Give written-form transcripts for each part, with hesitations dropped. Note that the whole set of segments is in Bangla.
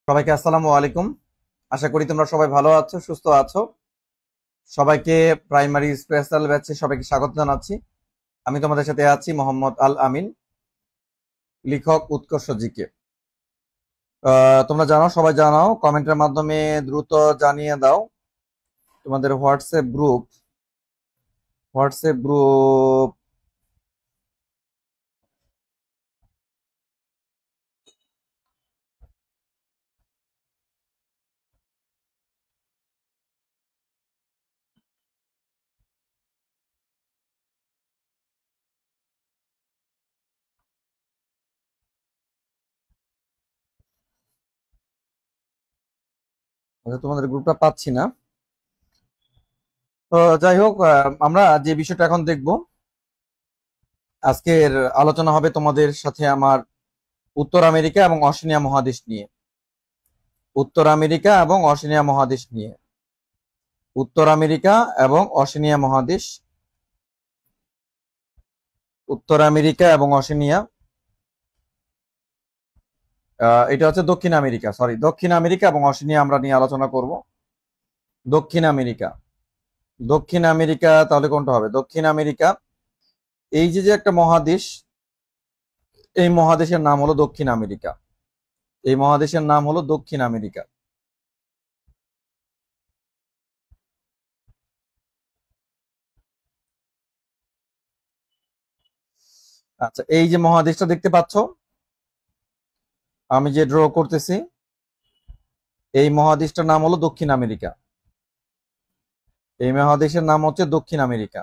সবাইকে আসসালামু আলাইকুম। আশা করি তোমরা সবাই ভালো আছো, সুস্থ আছো। সবাইকে প্রাইমারি স্পেশাল ব্যাচে সবাইকে স্বাগত জানাচ্ছি। আমি তোমাদের সাথে আছি মোহাম্মদ আল আমিন, লেখক উৎকর্ষ জিকে। তোমরা জানাও, সবাই জানাও, কমেন্টের মাধ্যমে দ্রুত জানিয়ে দাও তোমাদের হোয়াটসঅ্যাপ গ্রুপ তোমাদের গ্রুপটা পাচ্ছি না। তো যাই হোক, আমরা যে বিষয়টা এখন দেখব, আজকের আলোচনা হবে তোমাদের সাথে আমার উত্তর আমেরিকা এবং অস্ট্রেলিয়া মহাদেশ নিয়ে। উত্তর আমেরিকা এবং অস্ট্রেলিয়া মহাদেশ নিয়ে উত্তর আমেরিকা এবং অস্ট্রেলিয়া মহাদেশ, উত্তর আমেরিকা এবং অস্ট্রেলিয়া, এটা হচ্ছে দক্ষিণ আমেরিকা, দক্ষিণ আমেরিকা এবং অস্ট্রেলিয়া আমরা নিয়ে আলোচনা করব। দক্ষিণ আমেরিকা, দক্ষিণ আমেরিকা তাহলে কোনটা হবে? দক্ষিণ আমেরিকা, এই যে যে একটা মহাদেশ, এই মহাদেশের নাম হলো দক্ষিণ আমেরিকা। এই মহাদেশের নাম হলো দক্ষিণ আমেরিকা। আচ্ছা, এই যে মহাদেশটা দেখতে পাচ্ছ, আমি যে ড্র করতেছি, এই মহাদেশটার নাম হলো দক্ষিণ আমেরিকা। এই মহাদেশের নাম হচ্ছে দক্ষিণ আমেরিকা।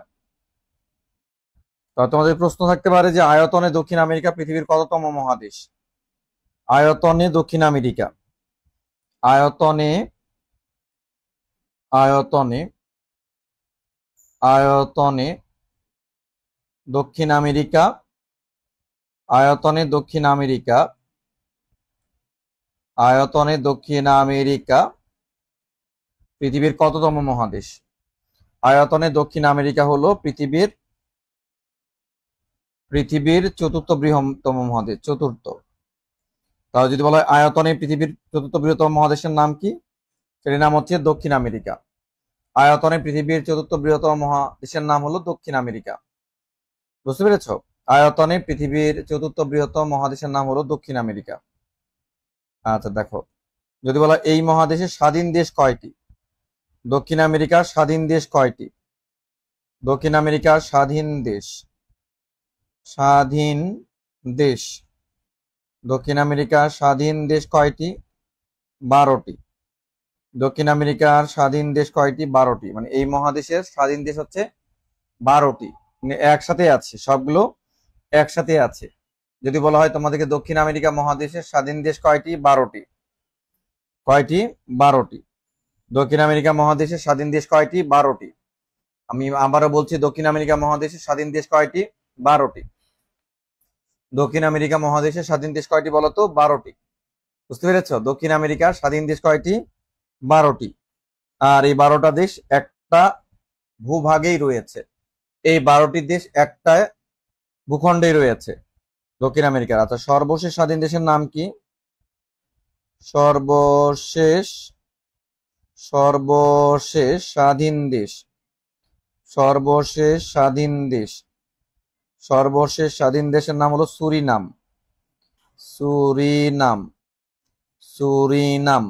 তো তোমাদের প্রশ্ন থাকতে পারে যে আয়তনে দক্ষিণ আমেরিকা পৃথিবীর কততম মহাদেশ? আয়তনে দক্ষিণ আমেরিকা, আয়তনে আয়তনে আয়তনে দক্ষিণ আমেরিকা, আয়তনে দক্ষিণ আমেরিকা, আয়তনে দক্ষিণ আমেরিকা পৃথিবীর কততম মহাদেশ? আয়তনে দক্ষিণ আমেরিকা হলো পৃথিবীর চতুর্থ বৃহত্তম মহাদেশ, চতুর্থ। তাহলে যদি বলা হয় আয়তনে পৃথিবীর চতুর্থ বৃহত্তম মহাদেশের নাম কি? সেটির নাম হচ্ছে দক্ষিণ আমেরিকা। আয়তনে পৃথিবীর চতুর্থ বৃহত্তম মহাদেশের নাম হলো দক্ষিণ আমেরিকা। বুঝতে পেরেছ? আয়তনে পৃথিবীর চতুর্থ বৃহত্তম মহাদেশের নাম হলো দক্ষিণ আমেরিকা। আচ্ছা দেখো, যদি বলা এই মহাদেশের স্বাধীন দেশ কয়টি? দক্ষিণ আমেরিকার স্বাধীন দেশ কয়টি? দক্ষিণ আমেরিকার স্বাধীন দেশ, স্বাধীন দেশ, দক্ষিণ আমেরিকার স্বাধীন দেশ কয়টি? 12টি। দক্ষিণ আমেরিকার স্বাধীন দেশ কয়টি? 12টি। মানে এই মহাদেশের স্বাধীন দেশ হচ্ছে 12টি, মানে একসাথে আছে, সবগুলো একসাথে আছে। যদি বলা হয় তোমাদেরকে দক্ষিণ আমেরিকা মহাদেশের স্বাধীন দেশ কয়টি? 12টি। কয়টি? 12টি। দক্ষিণ আমেরিকা মহাদেশের স্বাধীন দেশ কয়টি? 12টি। আমি আবারও বলছি, দক্ষিণ আমেরিকা মহাদেশের স্বাধীন দেশ কয়টি? 12টি। দক্ষিণ আমেরিকা মহাদেশের স্বাধীন দেশ কয়টি বলতো? 12টি। বুঝতে পেরেছ? দক্ষিণ আমেরিকার স্বাধীন দেশ কয়টি? 12টি। আর এই 12টা দেশ একটা ভূভাগেই রয়েছে। এই 12টি দেশ একটা ভূখণ্ডেই রয়েছে দক্ষিণ আমেরিকার। আচ্ছা, সর্বশেষ স্বাধীন দেশের নাম কি? সর্বশেষ সর্বশেষ স্বাধীন দেশ, সর্বশেষ স্বাধীন দেশ, সর্বশেষ স্বাধীন দেশের নাম হলো সুরিনাম। Surinam, Surinam.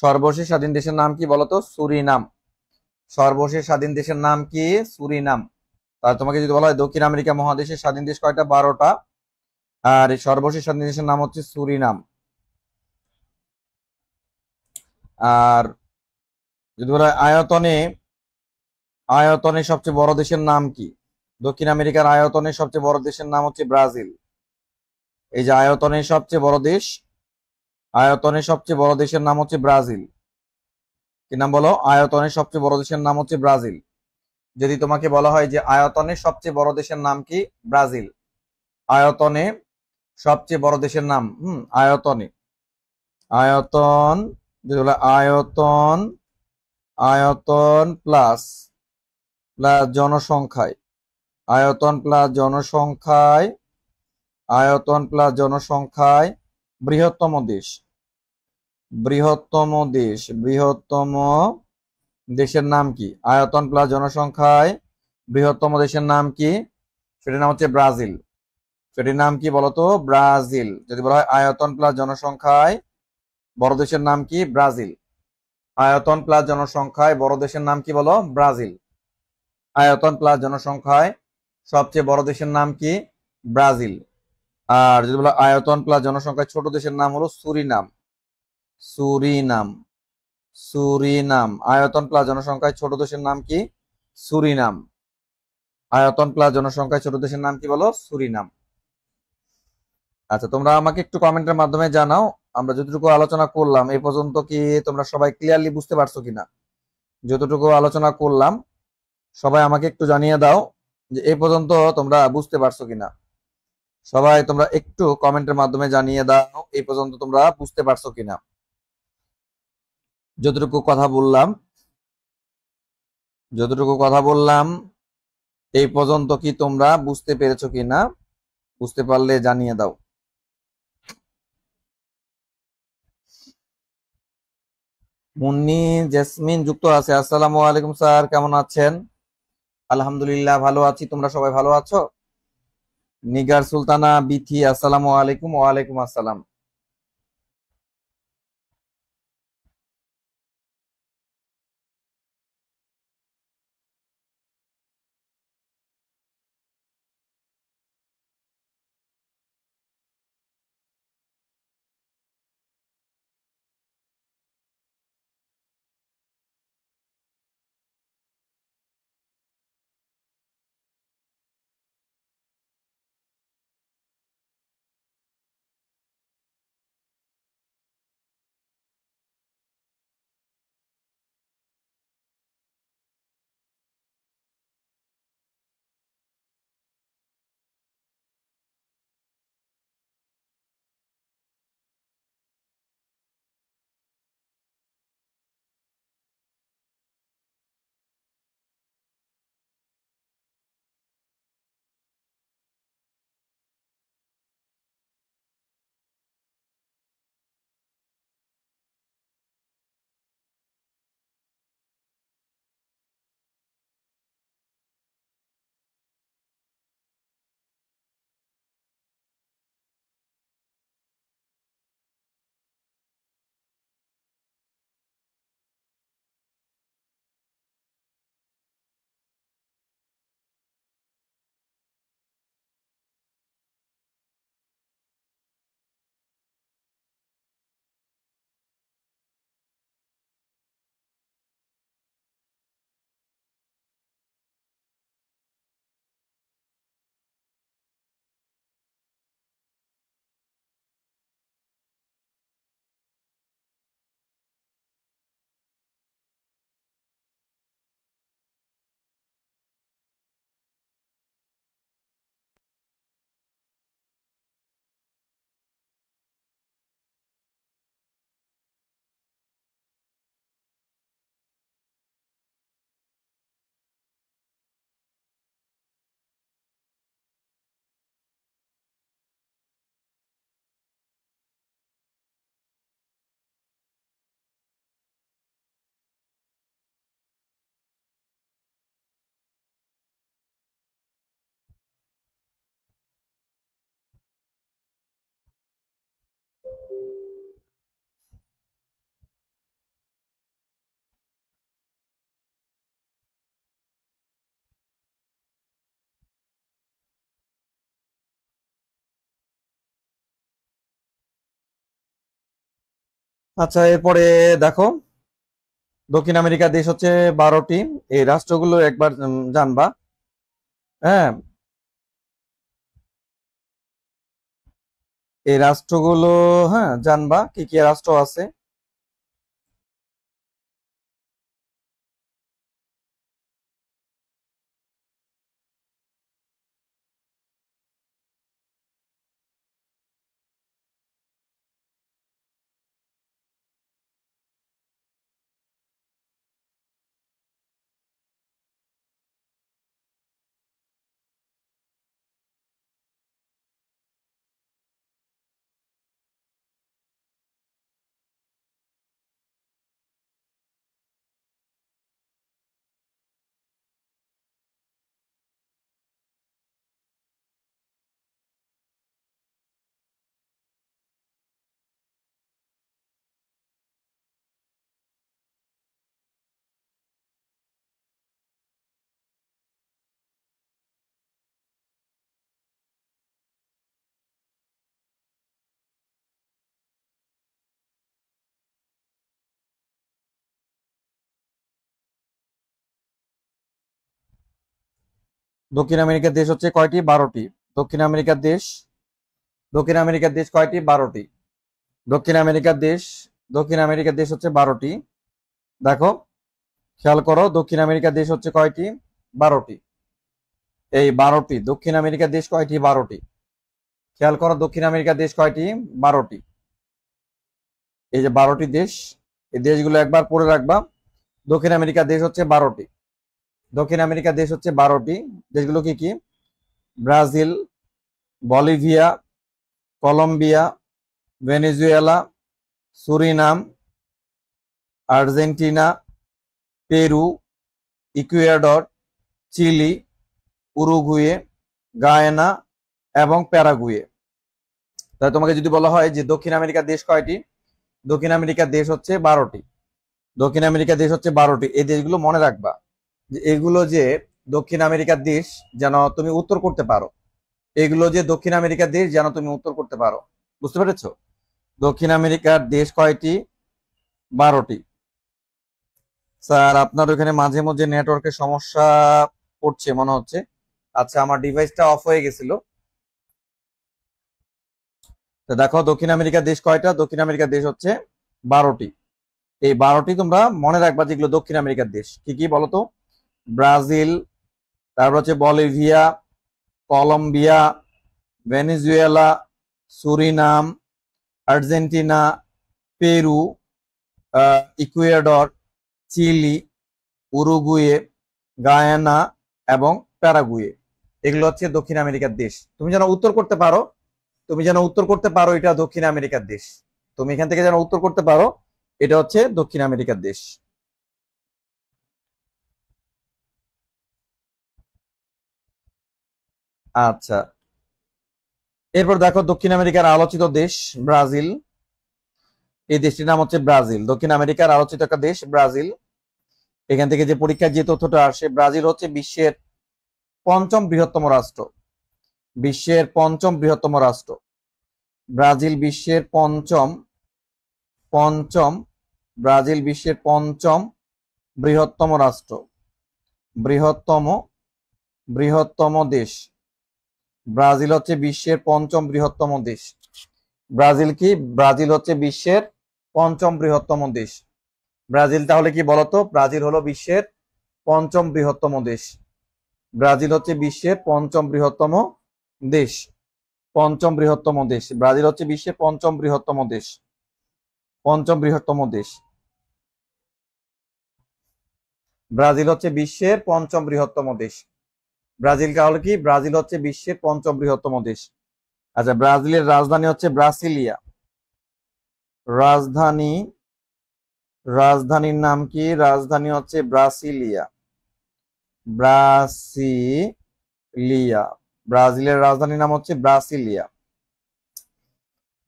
সর্বশেষ স্বাধীন দেশের নাম কি বলতো? সুরিনাম। সর্বশেষ স্বাধীন দেশের নাম কি? সুরিনাম। তাহলে তোমাকে যদি বলা হয় দক্ষিণ আমেরিকা মহাদেশের স্বাধীন দেশ কয়টা? 12টা। আর এই সর্বশেষ স্বাধীন দেশের নাম হচ্ছে সুরিনাম। আর যদি বলা হয় আয়তনে, আয়তনে সবচেয়ে বড় দেশের নাম কি? দক্ষিণ আমেরিকার আয়তনে সবচেয়ে বড় দেশের নাম হচ্ছে ব্রাজিল। এই যে আয়তনে সবচেয়ে বড় দেশ, আয়তনে সবচেয়ে বড় দেশের নাম হচ্ছে ব্রাজিল। কি নাম বলো? আয়তনে সবচেয়ে বড় দেশের নাম হচ্ছে ব্রাজিল। যদি তোমাকে বলা হয় যে আয়তনে সবচেয়ে বড় দেশের নাম কি? ব্রাজিল। আয়তনে সবচেয়ে বড় দেশের নাম, আয়তনে, আয়তন, যদি বলা আয়তন, আয়তন প্লাস প্লাস জনসংখ্যায়, আয়তন প্লাস জনসংখ্যায়, আয়তন প্লাস জনসংখ্যায় বৃহত্তম দেশ, বৃহত্তম দেশ, বৃহত্তম দেশের নাম কি? আয়তন প্লাস জনসংখ্যায় বৃহত্তম দেশের নাম কি? সেটির নাম হচ্ছে ব্রাজিল। সেটির নাম কি বলতো? ব্রাজিল। যদি বলা হয় আয়তন প্লাস জনসংখ্যায় বড় দেশের নাম কি? ব্রাজিল। আয়তন প্লাস জনসংখ্যায় বড় দেশের নাম কি বলো? ব্রাজিল। আয়তন প্লাস জনসংখ্যায় সবচেয়ে বড় দেশের নাম কি? ব্রাজিল। আর যদি বলো আয়তন প্লাস জনসংখ্যায় ছোট দেশের নাম হলো সুরিনাম। Surinam, Surinam. আয়তন প্লাস জনসংখ্যায় ছোট দেশের নাম কি? সুরিনাম। আয়তন প্লাস জনসংখ্যায় ছোট দেশের নাম কি বলো? সুরিনাম। আচ্ছা, তোমরা আমাকে একটু কমেন্টের মাধ্যমে জানাও আমরা যতটুকু আলোচনা করলাম এই পর্যন্ত কি তোমরা সবাই ক্লিয়ারলি বুঝতে পারছো কিনা। যতটুকু আলোচনা করলাম সবাই আমাকে একটু জানিয়ে দাও যে এই পর্যন্ত তোমরা বুঝতে পারছো কিনা। সবাই তোমরা একটু কমেন্টের মাধ্যমে জানিয়ে দাও এই পর্যন্ত তোমরা বুঝতে পারছো কিনা যতটুকু কথা বললাম। যতটুকু কথা বললাম এই পর্যন্ত কি তোমরা বুঝতে পেরেছো কিনা? বুঝতে পারলে জানিয়ে দাও। মুন্নি জেসমিন যুক্ত আছে। আসসালামু আলাইকুম স্যার, কেমন আছেন? আলহামদুলিল্লাহ ভালো আছি, তোমরা সবাই ভালো আছো? নিগার সুলতানা বিথি, আসসালামু আলাইকুম। ওয়ালাইকুম আসসালাম। আচ্ছা, এরপরে দেখো দক্ষিণ আমেরিকার দেশ হচ্ছে 12টি। এই রাষ্ট্রগুলো একবার জানবা। হ্যাঁ, এই রাষ্ট্রগুলো, হ্যাঁ জানবা কি কি রাষ্ট্র আছে। দক্ষিণ আমেরিকার দেশ হচ্ছে কয়টি? 12টি। দক্ষিণ আমেরিকার দেশ, দক্ষিণ আমেরিকার দেশ কয়টি? 12টি। দক্ষিণ আমেরিকার দেশ, দক্ষিণ আমেরিকার দেশ হচ্ছে 12টি। দেখো, খেয়াল করো, দক্ষিণ আমেরিকার দেশ হচ্ছে কয়টি? 12টি। এই 12টি দক্ষিণ আমেরিকার দেশ কয়টি? 12টি। খেয়াল করো, দক্ষিণ আমেরিকার দেশ কয়টি? 12টি। এই যে 12টি দেশ, এই দেশগুলো একবার পড়ে রাখবা। দক্ষিণ আমেরিকার দেশ হচ্ছে 12টি। দক্ষিণ আমেরিকার দেশ হচ্ছে 12টি। দেশগুলো কি কি? Brazil, Bolivia, Colombia, Venezuela, Suriname, Argentina, Peru, Ecuador, Chile, Uruguay, Guyana এবং প্যারাগুয়ে। তাই তোমাকে যদি বলা হয় যে দক্ষিণ আমেরিকার দেশ কয়টি? দক্ষিণ আমেরিকার দেশ হচ্ছে 12টি। দক্ষিণ আমেরিকার দেশ হচ্ছে 12টি। এই দেশগুলো মনে রাখবা, যে এগুলো যে দক্ষিণ আমেরিকার দেশ, যেন তুমি উত্তর করতে পারো। এগুলো যে দক্ষিণ আমেরিকার দেশ, যেন তুমি উত্তর করতে পারো। বুঝতে পেরেছো? দক্ষিণ আমেরিকার দেশ কয়টি? 12টি। স্যার, আপনার ওখানে মাঝে মাঝে নেটওয়ার্কের সমস্যা পড়ছে মনে হচ্ছে। আচ্ছা, আমার ডিভাইসটা অফ হয়ে গেছিল। তো দেখো, দক্ষিণ আমেরিকার দেশ কয়টা? দক্ষিণ আমেরিকার দেশ হচ্ছে 12টি। এই 12টি তোমরা মনে রাখবা, যেগুলো দক্ষিণ আমেরিকার দেশ। কি কি বলতো? ব্রাজিল, তারপর হচ্ছে Bolivia, Colombia, Venezuela, Suriname, Argentina, Peru, Ecuador, Chile, Uruguay, Guyana এবং প্যারাগুয়ে। এগুলো হচ্ছে দক্ষিণ আমেরিকার দেশ। তুমি যেন উত্তর করতে পারো, তুমি যেন উত্তর করতে পারো এটা দক্ষিণ আমেরিকার দেশ। তুমি এখান থেকে যেন উত্তর করতে পারো এটা হচ্ছে দক্ষিণ আমেরিকার দেশ। আচ্ছা, এরপর দেখো, দক্ষিণ আমেরিকার আলোচিত দেশ ব্রাজিল। এই দেশটির নাম হচ্ছে ব্রাজিল। দক্ষিণ আমেরিকার আলোচিত একটা দেশ ব্রাজিল। এখান থেকে যে পরীক্ষায় যে তথ্যটা আসে, ব্রাজিল হচ্ছে বিশ্বের 5ম বৃহত্তম রাষ্ট্র। বিশ্বের 5ম বৃহত্তম রাষ্ট্র ব্রাজিল। বিশ্বের পঞ্চম, পঞ্চম, ব্রাজিল বিশ্বের 5ম বৃহত্তম রাষ্ট্র, বৃহত্তম, বৃহত্তম দেশ। ব্রাজিল হচ্ছে বিশ্বের 5ম বৃহত্তম দেশ। ব্রাজিল কি? ব্রাজিল হচ্ছে বিশ্বের 5ম বৃহত্তম দেশ। ব্রাজিল তাহলে কি বলতো? ব্রাজিল হলো বিশ্বের 5ম বৃহত্তম দেশ। ব্রাজিল হচ্ছে বিশ্বের 5ম বৃহত্তম দেশ। 5ম বৃহত্তম দেশ ব্রাজিল হচ্ছে বিশ্বের 5ম বৃহত্তম দেশ। 5ম বৃহত্তম দেশ ব্রাজিল হচ্ছে বিশ্বের 5ম বৃহত্তম দেশ। ব্রাজিল তাহলে কি? ব্রাজিল হচ্ছে বিশ্বের 5ম বৃহত্তম দেশ। আচ্ছা, ব্রাজিলের রাজধানী হচ্ছে ব্রাসিলিয়া। রাজধানী, রাজধানীর নাম কি? রাজধানী হচ্ছে ব্রাসিলিয়া। ব্রাসিলিয়া, ব্রাজিলের রাজধানীর নাম হচ্ছে ব্রাসিলিয়া।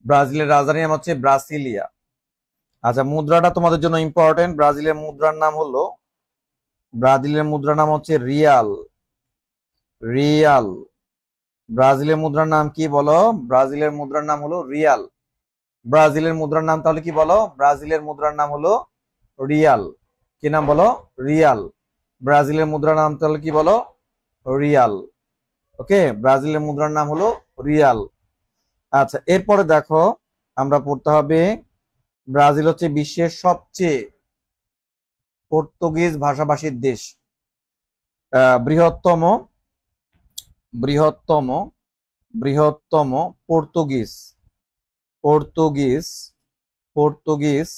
ব্রাজিলের রাজধানীর নাম হচ্ছে ব্রাসিলিয়া। আচ্ছা, মুদ্রাটা তোমাদের জন্য ইম্পর্টেন্ট। ব্রাজিলের মুদ্রার নাম হলো, ব্রাজিলের মুদ্রার নাম হচ্ছে রিয়াল। রিয়াল। ব্রাজিলের মুদ্রার নাম কি বলো? ব্রাজিলের মুদ্রার নাম হলো রিয়াল। ব্রাজিলের মুদ্রার নাম তাহলে কি বলো? ব্রাজিলের মুদ্রার নাম হলো রিয়াল। কি নাম বলো? রিয়াল। ব্রাজিলের মুদ্রার নাম তাহলে কি বলো? রিয়াল। ওকে, ব্রাজিলের মুদ্রার নাম হলো রিয়াল। আচ্ছা, এরপরে দেখো, আমরা পড়তে হবে, ব্রাজিল হচ্ছে বিশ্বের সবচেয়ে পর্তুগিজ ভাষাভাষীর দেশ। বৃহত্তম, বৃহত্তম, বৃহত্তম পর্তুগিজ, পর্তুগিজ, পর্তুগিজ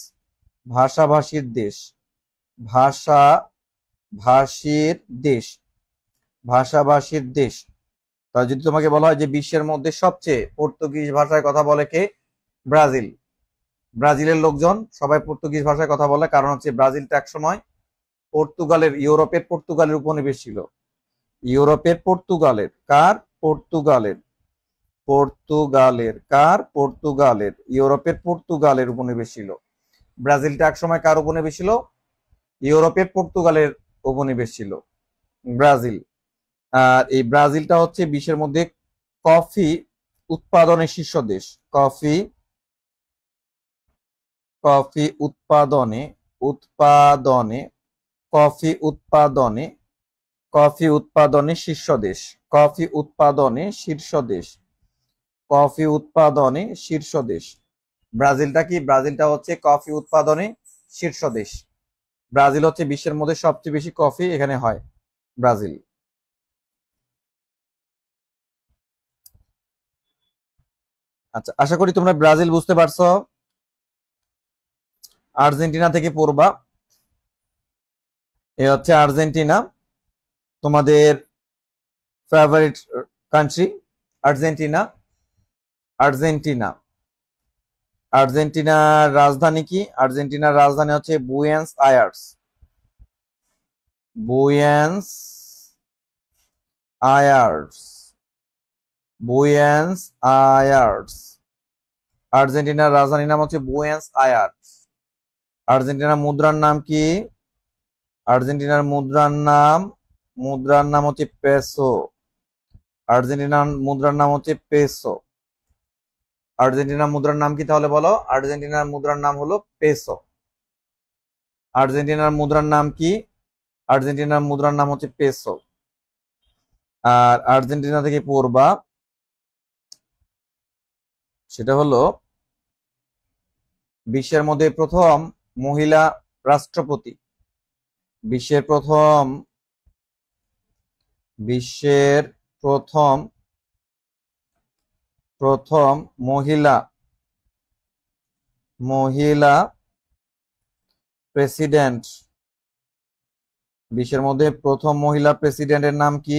ভাষাভাষীর দেশ। ভাষা ভাষীর দেশ, ভাষাভাষীর দেশ। তাই যদি তোমাকে বলা হয় যে বিশ্বের মধ্যে সবচেয়ে পর্তুগিজ ভাষায় কথা বলে কে? ব্রাজিল। ব্রাজিলের লোকজন সবাই পর্তুগিজ ভাষায় কথা বলে, কারণ হচ্ছে ব্রাজিলটা একসময় পর্তুগালের, ইউরোপের পর্তুগালের উপনিবেশ ছিল। ইউরোপের পর্তুগালের, কার? পর্তুগালের। পর্তুগালের, কার? পর্তুগালের। ইউরোপের পর্তুগালের উপনিবেশ ছিল। ব্রাজিলটা একসময় কার উপনিবেশ ছিল? ইউরোপের পর্তুগালের উপনিবেশ ছিল ব্রাজিল। আর এই ব্রাজিলটা হচ্ছে বিশ্বের মধ্যে কফি উৎপাদনের শীর্ষ দেশ। কফি, কফি উৎপাদনে, উৎপাদনে, কফি উৎপাদনে কফি উৎপাদনে শীর্ষ দেশ। কফি উৎপাদনে শীর্ষ দেশ। কফি উৎপাদনে শীর্ষ দেশ। ব্রাজিলটা কি? ব্রাজিলটা হচ্ছে কফি উৎপাদনে শীর্ষ দেশ। ব্রাজিল হচ্ছে বিশ্বের মধ্যে সবচেয়ে বেশি কফি এখানে হয়, ব্রাজিল। আচ্ছা, আশা করি তোমরা ব্রাজিল বুঝতে পারছো। আর্জেন্টিনা থেকে পড়বা। এ হচ্ছে আর্জেন্টিনা, তোমাদের ফেভারিট কান্ট্রি। আর্জেন্টিনা। আর্জেন্টিনা। আর্জেন্টিনার রাজধানী কি? আর্জেন্টিনার রাজধানী হচ্ছে বুয়েন্স আয়ার্স। বুয়েন্স আয়ার্স। বুয়েন্স আয়ার্স। আর্জেন্টিনার রাজধানীর নাম হচ্ছে বুয়েন্স আয়ার্স। আর্জেন্টিনার মুদ্রার নাম কি? আর্জেন্টিনার মুদ্রার নাম হচ্ছে পেসো। আর্জেন্টিনার মুদ্রার নাম হচ্ছে পেসো। আর্জেন্টিনার মুদ্রার নাম কি তাহলে বলো? আর্জেন্টিনার মুদ্রার নাম হলো পেসো। আর্জেন্টিনার মুদ্রার নাম কি? আর্জেন্টিনার মুদ্রার নাম হচ্ছে পেসো। আর আর্জেন্টিনা থেকে পড়বা, সেটা হলো বিশ্বের মধ্যে প্রথম মহিলা রাষ্ট্রপতি। বিশ্বের প্রথম প্রথম মহিলা প্রেসিডেন্ট। বিশ্বের মধ্যে প্রথম মহিলা প্রেসিডেন্টের নাম কি?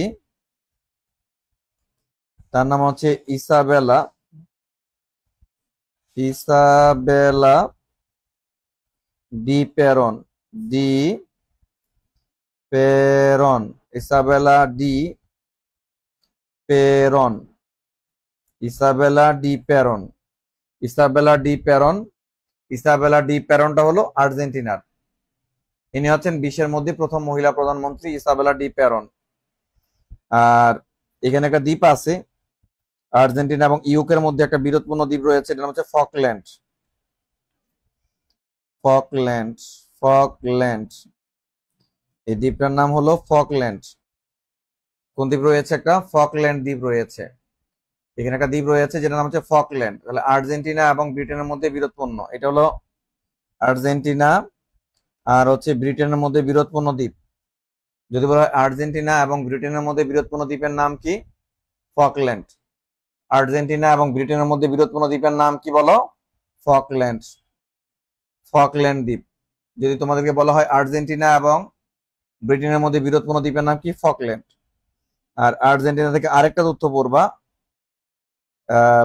তার নাম হচ্ছে Isabella de Peron. Isabella de Peron. Isabella de Peron. Isabella de Peron. Isabella de পেরনটা হলো আর্জেন্টিনার। ইনি হচ্ছেন বিশ্বের মধ্যে প্রথম মহিলা প্রধানমন্ত্রী, ইসাবেলা ডি পেরন। আর এখানে একটা দ্বীপ আছে, আর্জেন্টিনা এবং ইউকের মধ্যে একটা বিরোধপূর্ণ দ্বীপ রয়েছে, এটার নাম হচ্ছে ফকল্যান্ড। ফকল্যান্ড। ফকল্যান্ড। এই দ্বীপটার নাম হলো ফকল্যান্ড। কোন দ্বীপ রয়েছে? একটা ফকল্যান্ড দ্বীপ রয়েছে। এখানে একটা দ্বীপ রয়েছে যেটার নাম হচ্ছে ফকল্যান্ড। তাহলে আর্জেন্টিনা এবং ব্রিটেনের মধ্যে বিরোধপূর্ণ, এটা হলো আর্জেন্টিনা আর হচ্ছে ব্রিটেনের মধ্যে বিরোধপূর্ণ দ্বীপ। যদি বলা হয় আর্জেন্টিনা এবং ব্রিটেনের মধ্যে বিরোধপূর্ণ দ্বীপের নাম কি? ফকল্যান্ড। আর্জেন্টিনা এবং ব্রিটেনের মধ্যে বিরোধপূর্ণ দ্বীপের নাম কি বলো? ফকল্যান্ড। ফকল্যান্ড দ্বীপ। যদি তোমাদেরকে বলা হয় আর্জেন্টিনা এবং ব্রিটেনের মধ্যে বিরোধপূর্ণ দ্বীপের নাম কি? ফকল্যান্ড। আর আর্জেন্টিনা থেকে আরেকটা তথ্য পড়বা,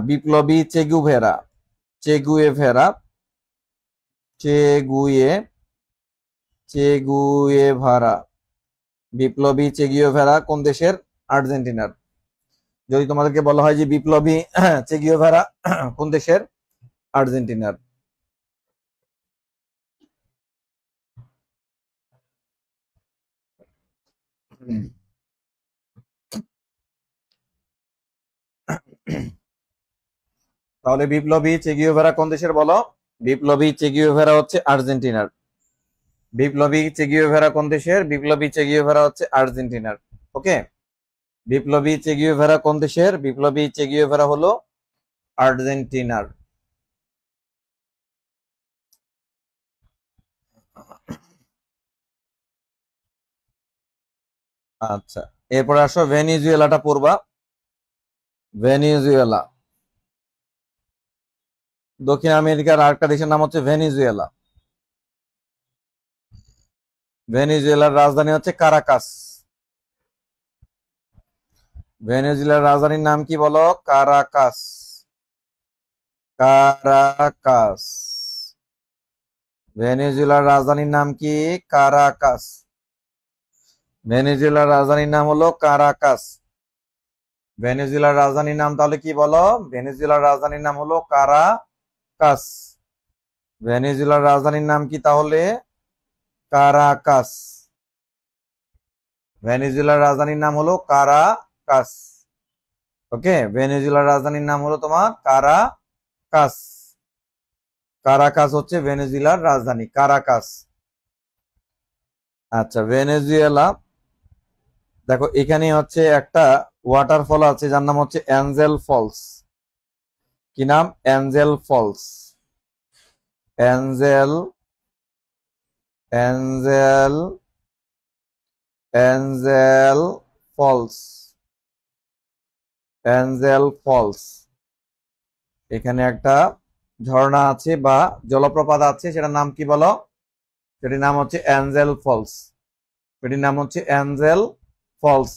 বিপ্লবী চেগুভেরা। চেগুয়েভারা। বিপ্লবী চেগুয়েভারা কোন দেশের? আর্জেন্টিনার। যদি তোমাদেরকে বলা হয় যে বিপ্লবী চেগুয়েভারা কোন দেশের? আর্জেন্টিনার। তাহলে বিপ্লবী চেগুয়েভারা কোন দেশের বলো? বিপ্লবী চেগুয়েভারা হচ্ছে আর্জেন্টিনার। বিপ্লবী চেগুয়েভারা কোন দেশের? বিপ্লবী চেগুয়েভারা হচ্ছে আর্জেন্টিনার। ওকে, বিপ্লবী চেগুয়েভারা কোন দেশের? বিপ্লবী চেগুয়েভারা হলো আর্জেন্টিনার। আচ্ছা, এরপরে আসো ভেনিজুয়েলাটা পড়বা। ভেনিজুয়েলা দক্ষিণ আমেরিকার আরেকটা দেশের নাম হচ্ছে ভেনিজুয়েলা। ভেনিজুয়েলার রাজধানী হচ্ছে কারাকাস। ভেনিজুয়েলার রাজধানীর নাম কি বলো? কারাকাস। কারাকাস। ভেনিজুয়েলার রাজধানীর নাম কি? কারাকাস। ভেনিজুয়েলার রাজধানীর নাম হলো কারাকাস। ভেনিজুয়েলার রাজধানীর নাম তাহলে কি বলো? ভেনিজুয়েলার রাজধানীর নাম হলো কারাকাস। ভেনিজুয়েলার রাজধানীর নাম কি তাহলে? কারাকাস। ভেনিজুয়েলার রাজধানীর নাম হলো কারাকাস। ওকে, ভেনিজুয়েলার রাজধানীর নাম হলো তোমার কারাকাস। কারাকাস হচ্ছে ভেনেজুয়েলার রাজধানী, কারাকাস। আচ্ছা, ভেনেজুয়েলা দেখো এখানে হচ্ছে একটা ওয়াটারফল আছে যার নাম হচ্ছে অ্যাঞ্জেল ফলস। কি নাম? Angel Falls. Angel Angel Angel Falls. Angel Falls. এখানে একটা ঝর্ণা আছে বা জলপ্রপাত আছে, সেটার নাম কি বলো? সেটির নাম হচ্ছে অ্যাঞ্জেল ফলস। এটির নাম হচ্ছে অ্যাঞ্জেল ফলস।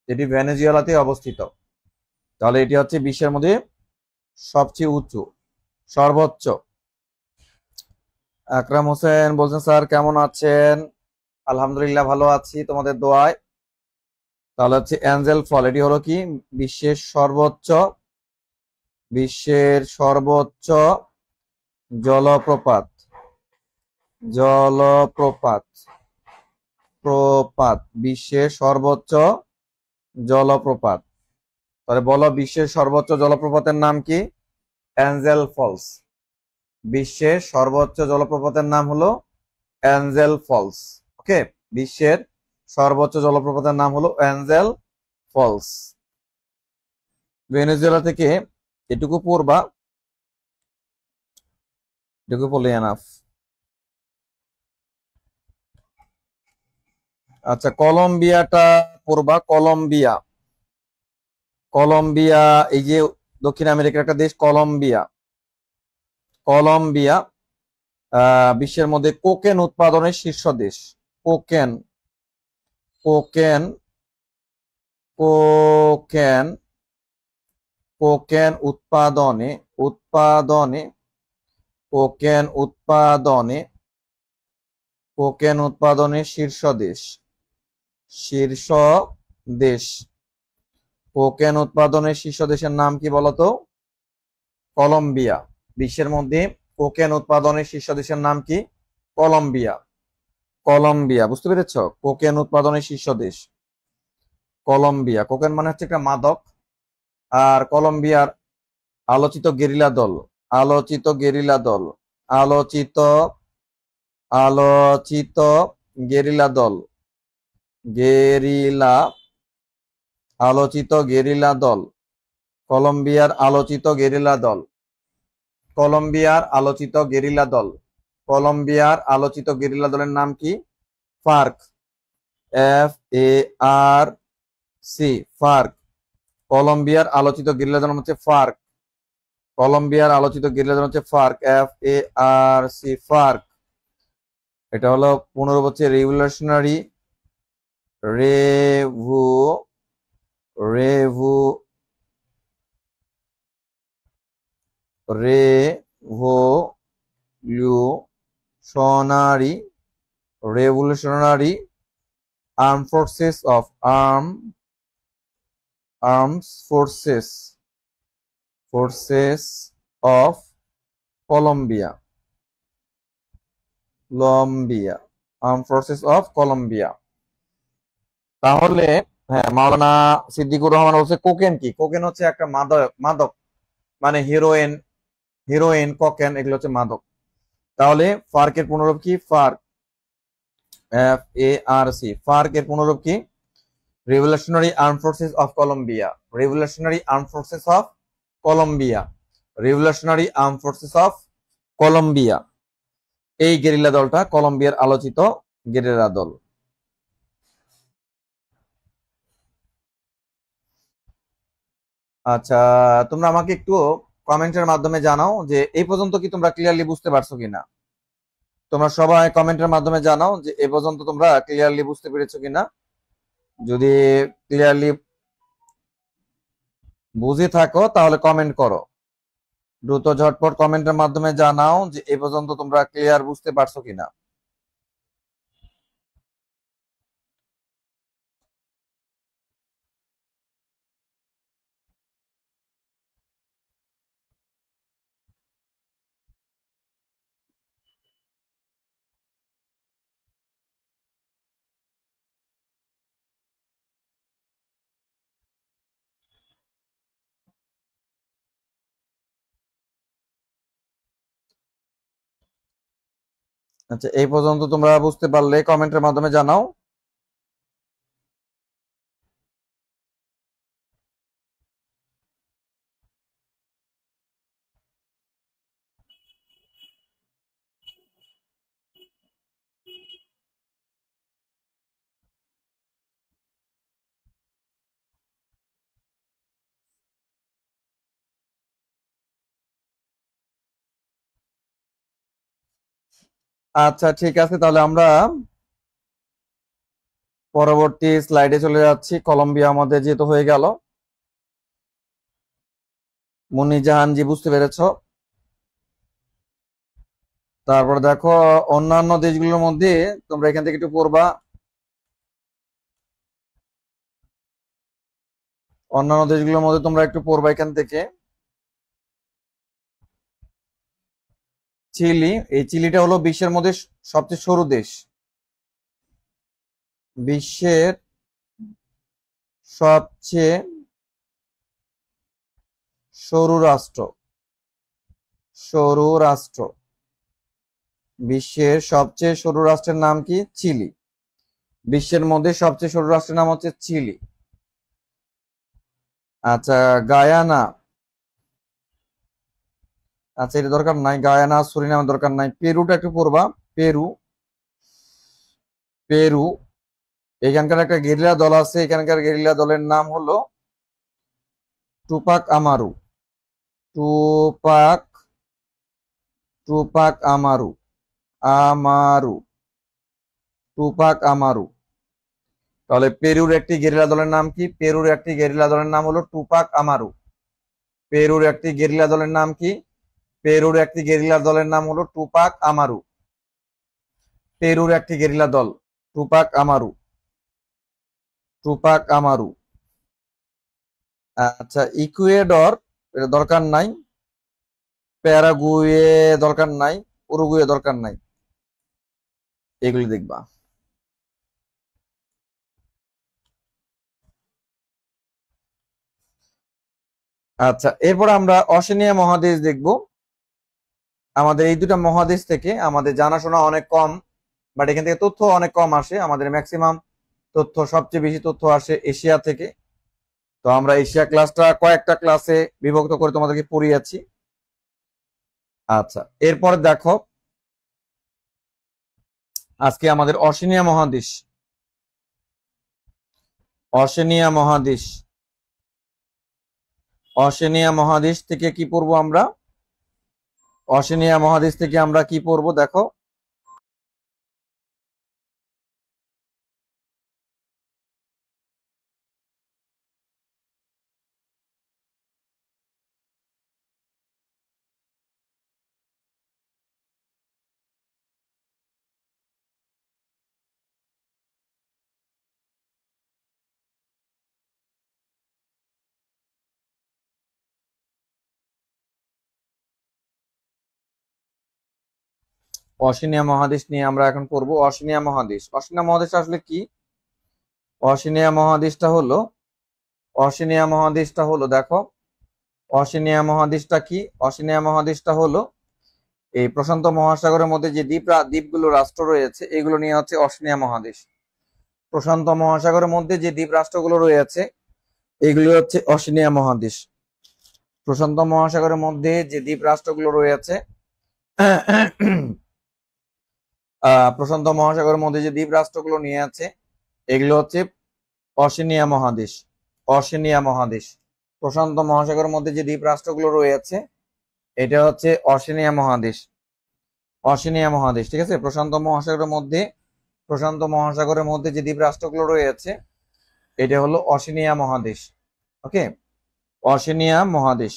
এটি ভেনেজুয়েলাতে অবস্থিত। তাহলে এটি হচ্ছে বিশ্বের মধ্যে সবচেয়ে উঁচু, সর্বোচ্চ। আকরাম হোসেন বলছেন, স্যার কেমন আছেন? আলহামদুলিল্লাহ ভালো আছি তোমাদের দোয়ায়। তাহলে হচ্ছে অ্যাঞ্জেল ফল, এটি হলো কি বিশ্বের সর্বোচ্চ জলপ্রপাত। জলপ্রপাত প্রপাত বিশ্বের সর্বোচ্চ জলপ্রপাত। তাহলে বলো বিশ্বের সর্বোচ্চ জলপ্রপাতের নাম কি? Angel Falls. বিশ্বের সর্বোচ্চ জলপ্রপাতের নাম হলো অ্যাঞ্জেল ফলস। ওকে, বিশ্বের সর্বোচ্চ জলপ্রপাতের নাম হলো অ্যাঞ্জেল ফলস। ভেনেজুয়েলা থেকে এটুকু পড়বা, এটুকু পড়লে এনাফ। আচ্ছা, কলম্বিয়াটা পড়বা। কলম্বিয়া, কলম্বিয়া এই যে দক্ষিণ আমেরিকার একটা দেশ কলম্বিয়া। কলম্বিয়া বিশ্বের মধ্যে কোকেন উৎপাদনের শীর্ষ দেশ। কোকেন কোকেন কোকেন কোকেন উৎপাদনে উৎপাদনে কোকেন উৎপাদনে কোকেন উৎপাদনের শীর্ষ দেশ। শীর্ষ দেশ। কোকেন উৎপাদনের শীর্ষ দেশের নাম কি বলতো? কলম্বিয়া। বিশ্বের মধ্যে কোকেন উৎপাদনের শীর্ষ দেশের নাম কি? কলম্বিয়া। কলম্বিয়া, বুঝতে পেরেছ? কোকেন উৎপাদনের শীর্ষ দেশ কলম্বিয়া। কোকেন মানে হচ্ছে একটা মাদক। আর কলম্বিয়ার আলোচিত গেরিলা দল, আলোচিত গেরিলা দল, আলোচিত আলোচিত গেরিলা দল, গেরিলা আলোচিত গেরিলা দল, কলম্বিয়ার আলোচিত গেরিলা দল, কলম্বিয়ার আলোচিত গেরিলা দল, কলম্বিয়ার আলোচিত গেরিলা দলের নাম কি? ফার্ক। FARC, ফার্ক। কলম্বিয়ার আলোচিত গেরিলা দল হচ্ছে ফার্ক। কলম্বিয়ার আলোচিত গেরিলা দল হচ্ছে ফার্ক, FARC, ফার্ক। এটা হলো 15 বছর revolutionary revo revo revolutionary revolutionary arm forces of arms forces of Colombia. Colombia, arm forces of Colombia. তাহলে হ্যাঁ, মাওলানা সিদ্দিকুর রহমান বলছে কোকেন কি? কোকেন হচ্ছে একটা মাদক। মাদক মানে হিরোইন, হিরোইন, কোকেন এগুলো হচ্ছে মাদক। তাহলে ফার্কের পুনরূপ কি? ফার্ক, FARC, ফার্কের পুনরূপ কি? Revolutionary arm forces of Colombia. Revolutionary arm forces of Colombia. Revolutionary arm forces of Colombia. এই গেরিলা দলটা কলম্বিয়ার আলোচিত গেরিলা দল। আচ্ছা, তোমরা আমাকে একটু কমেন্টের মাধ্যমে জানাও যে এই পর্যন্ত কি তোমরা ক্লিয়ারলি বুঝতে পারছো কিনা। তোমরা সবাই কমেন্টের মাধ্যমে জানাও যে এ পর্যন্ত তোমরা ক্লিয়ারলি বুঝতে পেরেছো কিনা। যদি ক্লিয়ারলি বুঝে থাকো তাহলে কমেন্ট করো, দ্রুত ঝটপট কমেন্টের মাধ্যমে জানাও যে এ পর্যন্ত তোমরা ক্লিয়ার বুঝতে পারছো কিনা। আচ্ছা, এই পর্যন্ত তোমরা বুঝতে পারলে কমেন্টের মাধ্যমে জানাও। আচ্ছা ঠিক আছে, তাহলে আমরা পরবর্তী স্লাইডে চলে যাচ্ছি। কলম্বিয়া আমাদের যেহেতু হয়ে গেল। মুন্নি জাহান জি, বুঝতে পেরেছো? তারপর দেখো অন্যান্য দেশগুলোর মধ্যে, তোমরা এখান থেকে একটু পড়বা। অন্যান্য দেশগুলোর মধ্যে তোমরা একটু পড়বা এখান থেকে। চিলি, এই চিলিটা হলো বিশ্বের মধ্যে সবচেয়ে সরু দেশ। বিশ্বের সবচেয়ে সরু রাষ্ট্র। সরু রাষ্ট্র। বিশ্বের সবচেয়ে সরু রাষ্ট্রের নাম কি? চিলি। বিশ্বের মধ্যে সবচেয়ে সরু রাষ্ট্রের নাম হচ্ছে চিলি। আচ্ছা, গায়ানা। আচ্ছা, এটা দরকার নাই। গায়ানা, সুরিনামের দরকার নাই। পেরুটা একটু পড়বা। পেরু। পেরু, এখানকার একটা গেরিলা দল আছে। এখানকার গেরিলা দলের নাম হলো টুপাক আমারু। টুপাক টুপাক আমারু। আমারু। টুপাক আমারু। তাহলে পেরুর একটি গেরিলা দলের নাম কি? পেরুর একটি গেরিলা দলের নাম হলো টুপাক আমারু। পেরুর একটি গেরিলা দলের নাম কি? পেরুর একটি গেরিলা দলের নাম হলো টুপাক আমারু। পেরুর একটি গেরিলা দল, টুপাক আমারু। টুপাক আমারু। আচ্ছা, ইকুয়েডর, এটা দরকার নাই। প্যারাগুয়ে দরকার নাই। উরুগুয়ে দরকার নাই। এগুলি দেখবা। আচ্ছা, এরপর আমরা অশেনিয়া মহাদেশ দেখব। আমাদের এই দুটা মহাদেশ থেকে আমাদের জানাশোনা অনেক কম, বাট এখান থেকে তথ্য অনেক কম আসে। আমাদের ম্যাক্সিমাম তথ্য, সবচেয়ে বেশি তথ্য আসে এশিয়া থেকে। তো আমরা এশিয়া ক্লাসটা কয়েকটা ক্লাসে বিভক্ত করে তোমাদেরকে পড়িয়েছি। আচ্ছা, এরপর দেখো আজকে আমাদের অশেনিয়া মহাদেশ। অশেনিয়া মহাদেশ। অশেনিয়া মহাদেশ থেকে কি পড়বো আমরা? অশেনিয়া মহাদেশ থেকে আমরা কি পড়বো দেখো। অশিনিয়া মহাদেশ নিয়ে আমরা এখন পড়বো। অশিনিয়া মহাদেশ। অশিনিয়া মহাদেশ আসলে কি? অশিনিয়া মহাদেশটা হলো, অশিনিয়া মহাদেশটা হলো দেখো, অশিনিয়া মহাদেশটা কি? অশিনিয়া মহাদেশটা হলো এই প্রশান্ত মহাসাগরের মধ্যে যে দ্বীপগুলো রাষ্ট্র রয়েছে, এগুলো নিয়ে হচ্ছে অশিনিয়া মহাদেশ। প্রশান্ত মহাসাগরের মধ্যে যে দ্বীপ রাষ্ট্রগুলো রয়েছে, এগুলো হচ্ছে অশিনিয়া মহাদেশ। প্রশান্ত মহাসাগরের মধ্যে যে দ্বীপ রাষ্ট্রগুলো রয়েছে, প্রশান্ত মহাসাগরের মধ্যে যে দ্বীপ রাষ্ট্রগুলো নিয়ে আছে, এগুলো হচ্ছে অশিনিয়া মহাদেশ। অশিনিয়া মহাদেশ। প্রশান্ত মহাসাগরের মধ্যে যে দ্বীপ রাষ্ট্রগুলো রয়েছে, এটা হচ্ছে অশিনিয়া মহাদেশ। অশিনিয়া মহাদেশ, ঠিক আছে। প্রশান্ত মহাসাগরের মধ্যে, প্রশান্ত মহাসাগরের মধ্যে যে দ্বীপ রাষ্ট্রগুলো রয়েছে, এটা হলো অশিনিয়া মহাদেশ। ওকে, অশিনিয়া মহাদেশ।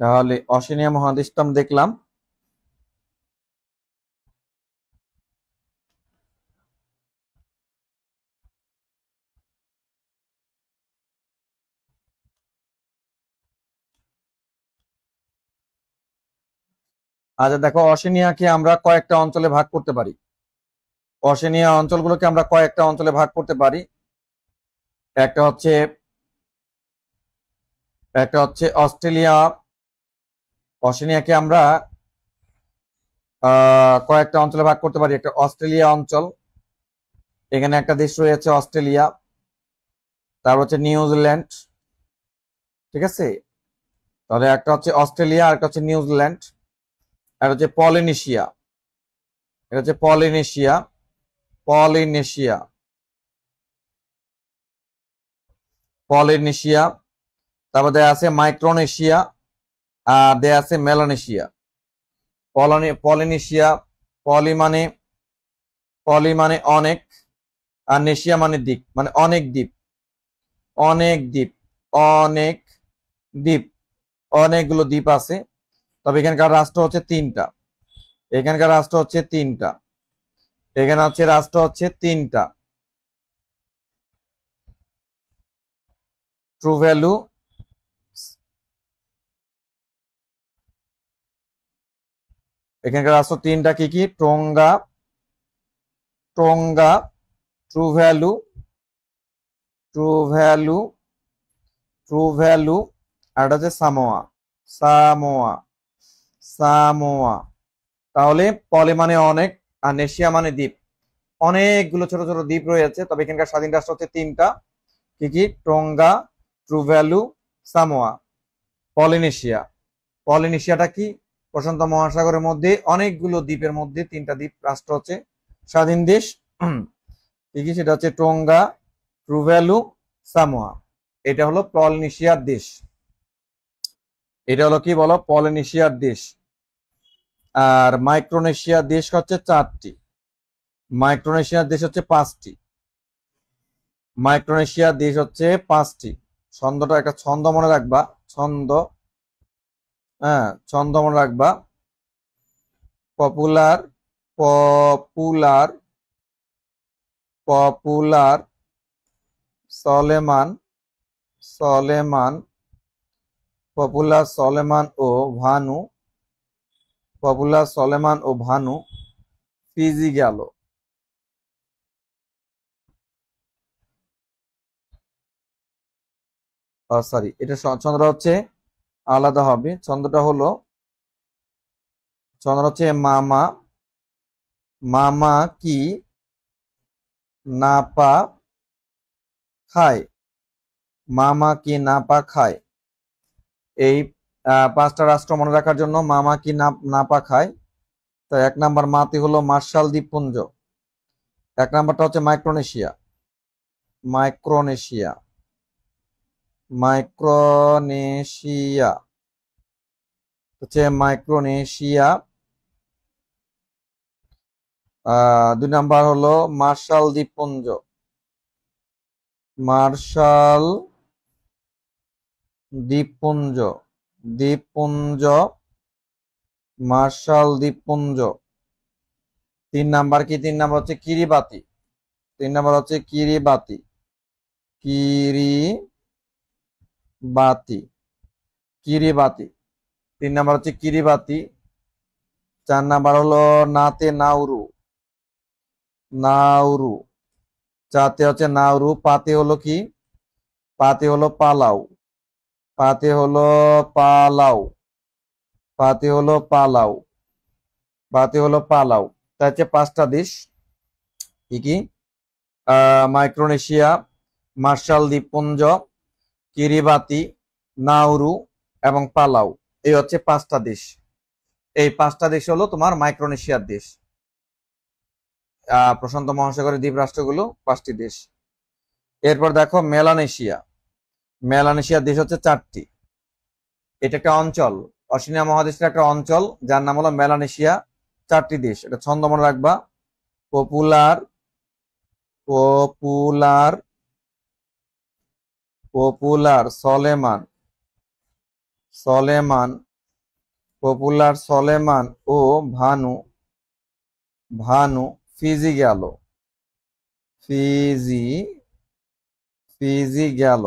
তাহলে অশিনিয়া মহাদেশটা আমরা দেখলাম। আচ্ছা দেখো, অশিনিয়াকে আমরা কয়েকটা অঞ্চলে ভাগ করতে পারি। অশিনিয়া অঞ্চলগুলোকে আমরা কয়েকটা অঞ্চলে ভাগ করতে পারি। একটা হচ্ছে অস্ট্রেলিয়া। অশিনিয়াকে আমরা কয়েকটা অঞ্চলে ভাগ করতে পারি। একটা অস্ট্রেলিয়া অঞ্চল, এখানে একটা দেশ রয়েছে অস্ট্রেলিয়া। তারপর হচ্ছে নিউজিল্যান্ড, ঠিক আছে। তাহলে একটা হচ্ছে অস্ট্রেলিয়া, আর একটা হচ্ছে নিউজিল্যান্ড, আর হচ্ছে পলিনেশিয়া। এটা হচ্ছে পলিনেশিয়া। পলিনেশিয়া। পলিনেশিয়া। তারপর দেয়া আছে মাইক্রোনেশিয়া, আর দেয়া আছে মেলানেশিয়া। পলিনেশিয়া, পলি মানে অনেক, আর নেশিয়া মানে দ্বীপ, মানে অনেক দ্বীপ, অনেক দ্বীপ, অনেক দ্বীপ, অনেকগুলো দ্বীপ আছে। তবে এখানকার রাষ্ট্র হচ্ছে তিনটা, এখানকার রাষ্ট্র হচ্ছে তিনটা, এখানে হচ্ছে রাষ্ট্র হচ্ছে তিনটা। ট্রু ভ্যালু, এখানকার রাষ্ট্র তিনটা কি কি? Tonga, Tonga, true value, true value, true value, আর এটা হচ্ছে সামোয়া, সামোয়া, সামোয়া। তাহলে পলি মানে অনেক, আর নেশিয়া মানে দ্বীপ, অনেকগুলো ছোট ছোট দ্বীপ রয়েছে। তবে এখানকার স্বাধীন রাষ্ট্র হচ্ছে তিনটা, কি কি? Tonga, true value, Samoa. Polynesia, পলিনেশিয়াটা কি? প্রশান্ত মহাসাগরের মধ্যে অনেকগুলো দ্বীপের মধ্যে তিনটা দ্বীপ রাষ্ট্র হচ্ছে স্বাধীন দেশ, কি কি? সেটা হচ্ছে টোঙ্গা, ট্রু ভ্যালু, সামোয়া। এটা হলো পলিনেশিয়ার দেশ, এটা হলো কি বলো? পলিনেশিয়ার দেশ। আর মাইক্রোনেশিয়ার দেশ হচ্ছে চারটি, মাইক্রোনেশিয়ার দেশ হচ্ছে পাঁচটি, মাইক্রোনেশিয়ার দেশ হচ্ছে পাঁচটি। ছন্দটা একটা ছন্দ মনে রাখবা, ছন্দ, হ্যাঁ ছন্দ মনে রাখবা। Popular, popular, popular, Solomon, Solomon, popular Solomon ও ভানু, পপুলার সলেমান ও ভানু, ফিজি গেল। সরি, এটা ছন্দটা হচ্ছে আলাদা হবে। ছন্দটা হলো, ছন্দটা হচ্ছে মামা, মামা কি নাপা খায়, মামা কি নাপা খায়। এই পাঁচটা রাষ্ট্র মনে রাখার জন্য মামা কি নাপা খায়। তো এক নাম্বার মাটি হলো মার্শাল দ্বীপপুঞ্জ, এক নাম্বারটা হচ্ছে মাইক্রোনেশিয়া, মাইক্রোনেশিয়া, মাইক্রোনেশিয়া হচ্ছে মাইক্রোনেশিয়া। দুই নাম্বার হলো মার্শাল দ্বীপপুঞ্জ, মার্শাল দ্বীপপুঞ্জ, দ্বীপপুঞ্জ, মার্শাল দ্বীপপুঞ্জ। তিন নাম্বার কি? তিন নাম্বার হচ্ছে কিরিবাতি, তিন নাম্বার হচ্ছে কিরিবাতি, কিরিবাতি, কিরিবাতি। তিন নাম্বার হচ্ছে কিরিবাতি। চার নাম্বার হলো নাতে নাউরু, নাউরু, চাতে হচ্ছে নাউরু। পাতে হলো কি? পাতে হলো পালাউ, পাতে হলো পালাউ, পাতে হলো পালাউ, পাতে হলো পালাউ। তা হচ্ছে পাঁচটা দেশ, কি কি? মাইক্রোনেশিয়া, মার্শাল দ্বীপপুঞ্জ, কিরিবাতি, নাউরু এবং পালাউ। এই হচ্ছে পাঁচটা দেশ। এই পাঁচটা দেশ হলো তোমার মাইক্রোনেশিয়ার দেশ। প্রশান্ত মহাসাগরের দ্বীপ রাষ্ট্রগুলো পাঁচটি দেশ। এরপর দেখো মেলানেশিয়া, মেলানেশিয়ার দেশ হচ্ছে চারটি। এটা একটা অঞ্চল, অস্ট্রেলিয়া মহাদেশের একটা অঞ্চল, যার নাম হলো মেলানেশিয়া, চারটি দেশ। এটা ছন্দ মনে রাখবা। Popular, popular, popular Solomon, Solomon, popular Solomon ও ভানু, ভানু, ফিজি গেল, ফিজি, ফিজি গেল,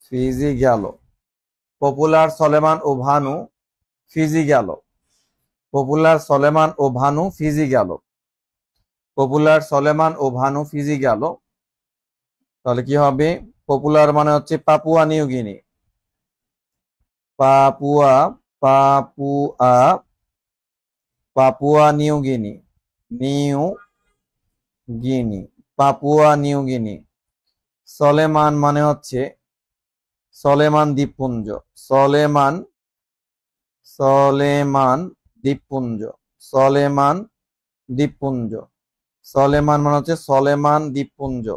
ফিজি গেল। পপুলার সলেমান ও ভানু, ফিজি গেল, পপুলার সলেমান ও ভানু, ফিজি গেল, পপুলার সলেমান ও ভানু, ফিজি গেল। তাহলে কি হবে? পপুলার মানে হচ্ছে Papua New Guinea, Papua, Papua, Papua New Guinea, New Guinea, Papua New Guinea. Solomon মানে হচ্ছে সলেমান দ্বীপপুঞ্জ, সলেমান, সলেমান দ্বীপপুঞ্জ, সলেমান দ্বীপপুঞ্জ, সলেমান মানে হচ্ছে সলেমান দ্বীপপুঞ্জ,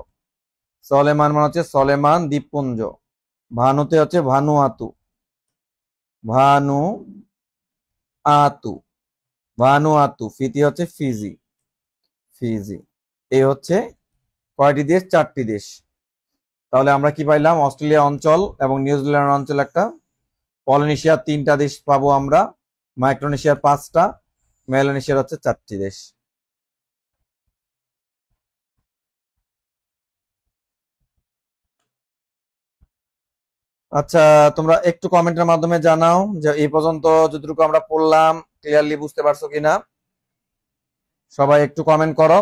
সলেমান মানে হচ্ছে সলেমান দ্বীপপুঞ্জ। ভানুতে হচ্ছে ভানুয়াতু, ভানু আতু, ভানুয়াতু, ফিতি হচ্ছে ফিজি, ফিজি। এই হচ্ছে কয়টি দেশ? 4টি দেশ। তাহলে আমরা কি পাইলাম? অস্ট্রেলিয়া অঞ্চল এবং নিউজিল্যান্ড অঞ্চল একটা, পলিনেশিয়ার 3টা দেশ পাবো আমরা, মাইক্রোনেশিয়ার 5টা, মেলানেশিয়ার হচ্ছে 4টি দেশ। আচ্ছা, তোমরা একটু কমেন্টের মাধ্যমে জানাও যে এই পর্যন্ত যতটুকু আমরা পড়লাম ক্লিয়ারলি বুঝতে পারছো কিনা। সবাই একটু কমেন্ট করো,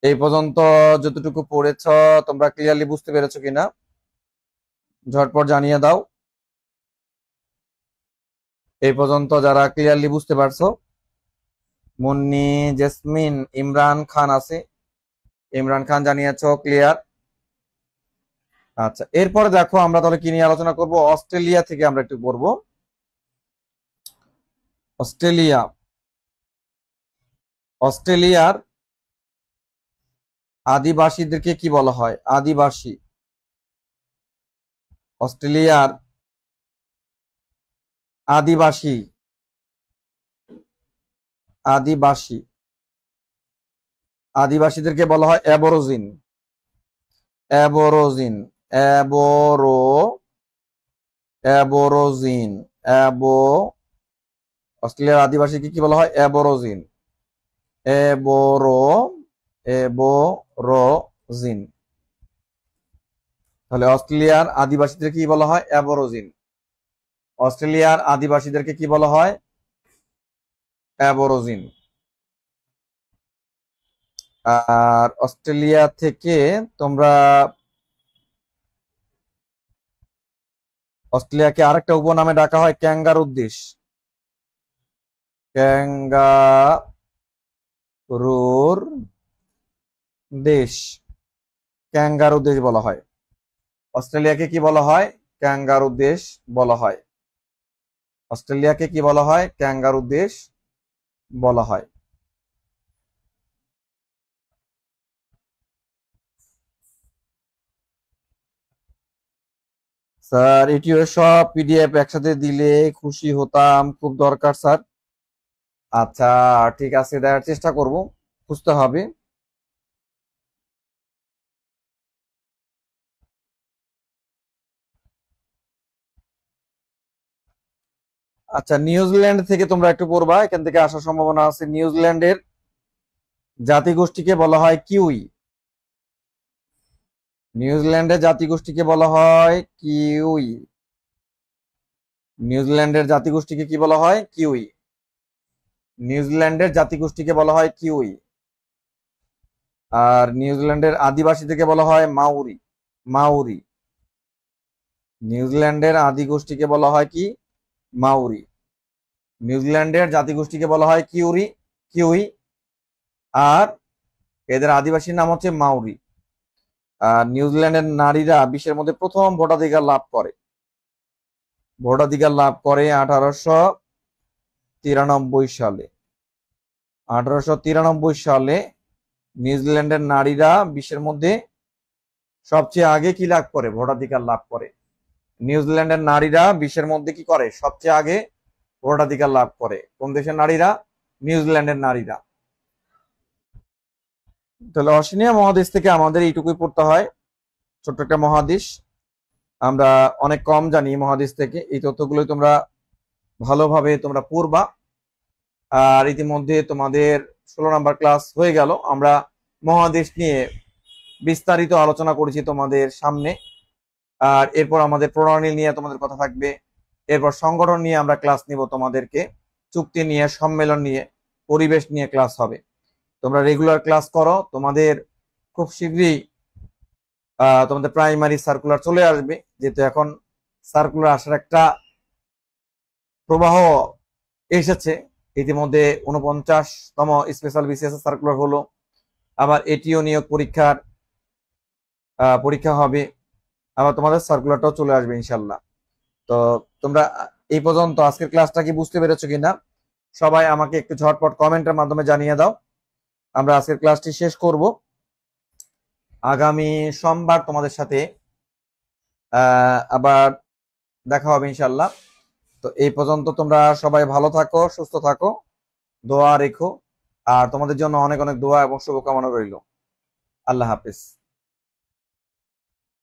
এই পর্যন্ত যতটুকু পড়েছ তোমরা ক্লিয়ারলি বুঝতে পেরেছো কিনা, ঝটপট জানিয়ে দাও। এই পর্যন্ত যারা ক্লিয়ারলি বুঝতে পারছো, মুন্নি, জেসমিন, ইমরান খান আছে, ইমরান খান জানিয়েছো ক্লিয়ার। আচ্ছা, এরপরে দেখো আমরা তাহলে কি নিয়ে আলোচনা করব? অস্ট্রেলিয়া থেকে আমরা একটু পড়বো। অস্ট্রেলিয়া, অস্ট্রেলিয়ার আদিবাসীদেরকে কি বলা হয়? আদিবাসী। অস্ট্রেলিয়ার আদিবাসী, আদিবাসী, আদিবাসীদেরকে বলা হয় অ্যাবরজিন, অ্যাবরজিন, অ্যাবরো, অ্যাবরজিন, অ্যাবো, অস্ট্রেলিয়ার আদিবাসীকে কি বলা হয়? অ্যাবরজিন, অ্যাবরো, অ্যাবরজিন। তাহলে অস্ট্রেলিয়ার আদিবাসীদের কি বলা হয়? অ্যাবরজিন। অস্ট্রেলিয়ার আদিবাসীদেরকে কি বলা হয়? অ্যাবরজিন। আর অস্ট্রেলিয়া থেকে তোমরা অস্ট্রেলিয়াকে আরেকটা উপনামে ডাকা হয় ক্যাঙ্গারুর দেশ, ক্যাঙ্গারুর দেশ, ক্যাঙ্গারু দেশ বলা হয়। অস্ট্রেলিয়াকে কি বলা হয়? ক্যাঙ্গারু দেশ বলা হয়। অস্ট্রেলিয়াকে কি বলা হয়? ক্যাঙ্গারু দেশ বলা হয়। স্যার এটিও সব পিডিএফ একসাথে দিলে খুশি হতাম, খুব দরকার স্যার। আচ্ছা ঠিক আছে, দেওয়ার চেষ্টা করব, খুঁজতে হবে। আচ্ছা, নিউজিল্যান্ড থেকে তোমরা একটু পড়বা, এখান থেকে আসার সম্ভাবনা আছে। নিউজিল্যান্ডের জাতিগোষ্ঠীকে বলা হয় কিউই। নিউজিল্যান্ডের জাতিগোষ্ঠীকে বলা হয় কিউই। নিউজিল্যান্ডের জাতিগোষ্ঠীকে কি বলা হয়? কিউই। নিউজিল্যান্ডের জাতিগোষ্ঠীকে বলা হয় কিউই। আর নিউজিল্যান্ডের আদিবাসীদেরকে বলা হয় মাউরি, মাউরি। নিউজিল্যান্ডের আদিগোষ্ঠীকে বলা হয় কি? মাউরি। নিউজিল্যান্ডের জাতিগোষ্ঠীকে বলা হয় কিউরি, কিউই। আর এদের আদিবাসীর নাম হচ্ছে মাউরি। আর নিউজিল্যান্ডের নারীরা বিশ্বের মধ্যে প্রথম ভোটাধিকার লাভ করে, ভোটাধিকার লাভ করে 1893 সালে। 1893 সালে নিউজিল্যান্ডের নারীরা বিশ্বের মধ্যে সবচেয়ে আগে কি লাভ করে? ভোটাধিকার লাভ করে। নিউজিল্যান্ডের নারীরা বিশ্বের মধ্যে কি করে? সবচেয়ে আগে ভোটাধিকার লাভ করে। কোন দেশের নারীরা? নিউজিল্যান্ডের নারীরা। তাহলে অস্ট্রেলিয়া মহাদেশ থেকে আমাদের এইটুকুই পড়তে হয়, ছোট্ট একটা মহাদেশ, আমরা অনেক কম জানি মহাদেশ থেকে। এই তথ্যগুলোই তোমরা ভালোভাবে তোমরা পড়বা। আর ইতিমধ্যে তোমাদের 16 নম্বর ক্লাস হয়ে গেল। আমরা মহাদেশ নিয়ে বিস্তারিত আলোচনা করেছি তোমাদের সামনে। আর এরপর আমাদের প্রণালী নিয়ে তোমাদের কথা থাকবে, এরপর সংগঠন নিয়ে আমরা ক্লাস নিব তোমাদেরকে, চুক্তি নিয়ে, সম্মেলন নিয়ে, পরিবেশ নিয়ে ক্লাস হবে। তোমরা রেগুলার ক্লাস করো, তোমাদের খুব শীঘ্রই তোমাদের প্রাইমারি সার্কুলার চলে আসবে, যেহেতু এখন সার্কুলার আসার একটা প্রবাহ এসেছে। ইতিমধ্যে 49তম স্পেশাল বিসিএস সার্কুলার হলো, আবার এটিও নিয়োগ পরীক্ষার পরীক্ষা হবে, আবার তোমাদের সার্কুলারটাও চলে আসবে ইনশাল্লাহ। তো তোমরা এই পর্যন্ত আজকের ক্লাসটা কি বুঝতে পেরেছো কিনা সবাই আমাকে একটু ঝটপট কমেন্টের মাধ্যমে জানিয়ে দাও। আমরা আজকের ক্লাসটি শেষ করব, আগামী সোমবার তোমাদের সাথে আবার দেখা হবে ইনশাল্লাহ। তো এই পর্যন্ত তোমরা সবাই ভালো থাকো, সুস্থ থাকো, দোয়া রেখো। আর তোমাদের জন্য অনেক অনেক দোয়া এবং শুভকামনা রইল। আল্লাহ হাফেজ।